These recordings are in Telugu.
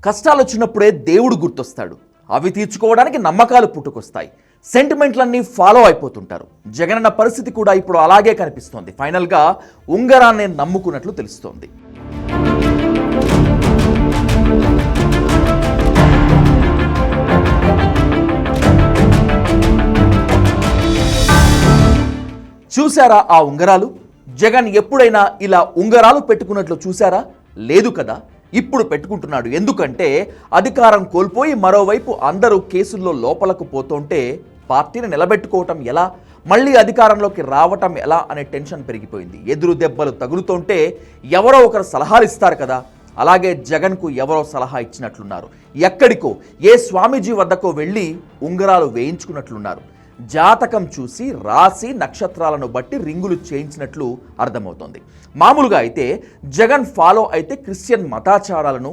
కష్టాలు వచ్చినప్పుడే దేవుడు గుర్తొస్తాడు. అవి తీర్చుకోవడానికి నమ్మకాలు పుట్టుకొస్తాయి. సెంటిమెంట్లన్నీ ఫాలో అయిపోతుంటారు. జగనన్న పరిస్థితి కూడా ఇప్పుడు అలాగే కనిపిస్తోంది. ఫైనల్గా ఉంగరాన్ని నమ్ముకున్నట్లు తెలుస్తోంది. చూసారా ఆ ఉంగరాలు? జగన్ ఎప్పుడైనా ఇలా ఉంగరాలు పెట్టుకున్నట్లు చూసారా? లేదు కదా. ఇప్పుడు పెట్టుకుంటున్నాడు. ఎందుకంటే అధికారం కోల్పోయి మరోవైపు అందరూ కేసుల్లో లోపలకు పోతుంటే పార్టీని నిలబెట్టుకోవటం ఎలా, మళ్ళీ అధికారంలోకి రావటం ఎలా అనే టెన్షన్ పెరిగిపోయింది. ఎదురు దెబ్బలు తగులుతుంటే ఎవరో ఒకరు సలహాలు ఇస్తారు కదా. అలాగే జగన్కు ఎవరో సలహా ఇచ్చినట్లున్నారు. ఎక్కడికో ఏ స్వామీజీ వద్దకో వెళ్ళి ఉంగరాలు వేయించుకున్నట్లున్నారు. జాతకం చూసి రాశి నక్షత్రాలను బట్టి రింగులు చేయించినట్లు అర్థమవుతోంది. మామూలుగా అయితే జగన్ ఫాలో అయితే క్రిస్టియన్ మతాచారాలను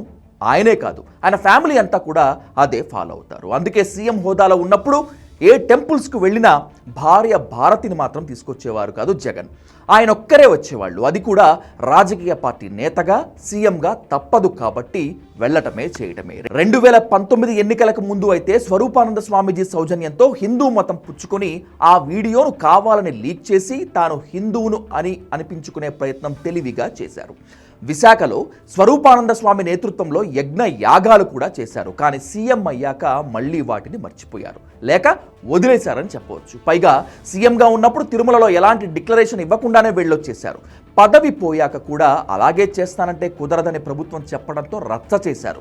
ఆయనే కాదు, ఆయన ఫ్యామిలీ అంతా కూడా అదే ఫాలో అవుతారు. అందుకే సీఎం హోదాలో ఉన్నప్పుడు ఏ టెంపుల్స్కు వెళ్ళినా భార్య భారతిని మాత్రం తీసుకొచ్చేవారు కాదు జగన్. ఆయన ఒక్కరే వచ్చేవాళ్ళు. అది కూడా రాజకీయ పార్టీ నేతగా, సీఎంగా తప్పదు కాబట్టి వెళ్ళటమే చేయటమే. 2019 ఎన్నికలకు ముందు అయితే స్వరూపానంద స్వామీజీ సౌజన్యంతో హిందూ మతం పుచ్చుకొని ఆ వీడియోను కావాలని లీక్ చేసి తాను హిందువును అని అనిపించుకునే ప్రయత్నం తెలివిగా చేశారు. విశాఖలో స్వరూపానంద స్వామి నేతృత్వంలో యజ్ఞ యాగాలు కూడా చేశారు. కానీ సీఎం అయ్యాక మళ్ళీ వాటిని మర్చిపోయారు, లేక వదిలేశారని చెప్పవచ్చు. పైగా సీఎంగా ఉన్నప్పుడు తిరుమలలో ఎలాంటి డిక్లరేషన్ ఇవ్వకుండానే వెళ్ళొచ్చేశారు. పదవి పోయాక కూడా అలాగే చేస్తానంటే కుదరదని ప్రభుత్వం చెప్పడంతో రచ్చ చేశారు.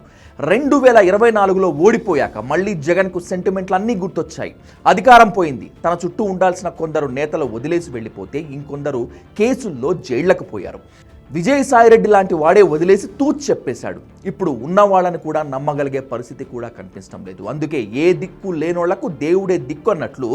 2024లో ఓడిపోయాక మళ్ళీ జగన్కు సెంటిమెంట్లు అన్నీ గుర్తొచ్చాయి. అధికారం పోయింది. తన చుట్టూ ఉండాల్సిన కొందరు నేతలు వదిలేసి వెళ్ళిపోతే ఇంకొందరు కేసుల్లో జైళ్లకు పోయారు. విజయసాయిరెడ్డి లాంటి వాడే వదిలేసి తూచి చెప్పేశాడు. ఇప్పుడు ఉన్న వాళ్ళని కూడా నమ్మగలిగే పరిస్థితి కూడా కనిపించడం లేదు. అందుకే ఏ దిక్కు లేనోళ్లకు దేవుడే దిక్కు అన్నట్లు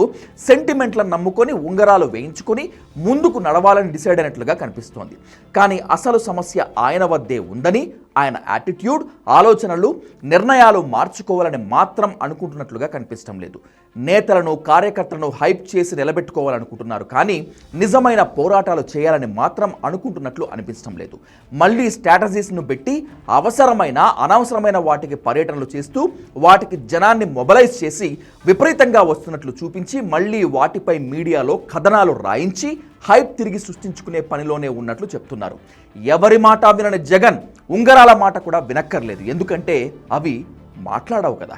సెంటిమెంట్లను నమ్ముకొని ఉంగరాలు వేయించుకొని ముందుకు నడవాలని డిసైడ్ అయినట్లుగా కనిపిస్తోంది. కానీ అసలు సమస్య ఆయన వద్దే ఉందని, ఆయన యాటిట్యూడ్, ఆలోచనలు, నిర్ణయాలు మార్చుకోవాలని మాత్రం అనుకుంటున్నట్లుగా కనిపించడం లేదు. నేతలను, కార్యకర్తలను హైప్ చేసి నిలబెట్టుకోవాలనుకుంటున్నారు. కానీ నిజమైన పోరాటాలు చేయాలని మాత్రం అనుకుంటున్నట్లు అనిపించడం లేదు. మళ్ళీ స్ట్రాటజీస్ను పెట్టి అవసరమైన అనవసరమైన వాటికి పర్యటనలు చేస్తూ వాటికి జనాన్ని మొబలైజ్ చేసి విపరీతంగా వస్తున్నట్లు చూపించి మళ్ళీ వాటిపై మీడియాలో కథనాలు రాయించి హైప్ తిరిగి సృష్టించుకునే పనిలోనే ఉన్నట్లు చెప్తున్నారు. ఎవరి మాట వినని జగన్ ఉంగరాల మాట కూడా వినక్కర్లేదు. ఎందుకంటే అవి మాట్లాడవు కదా.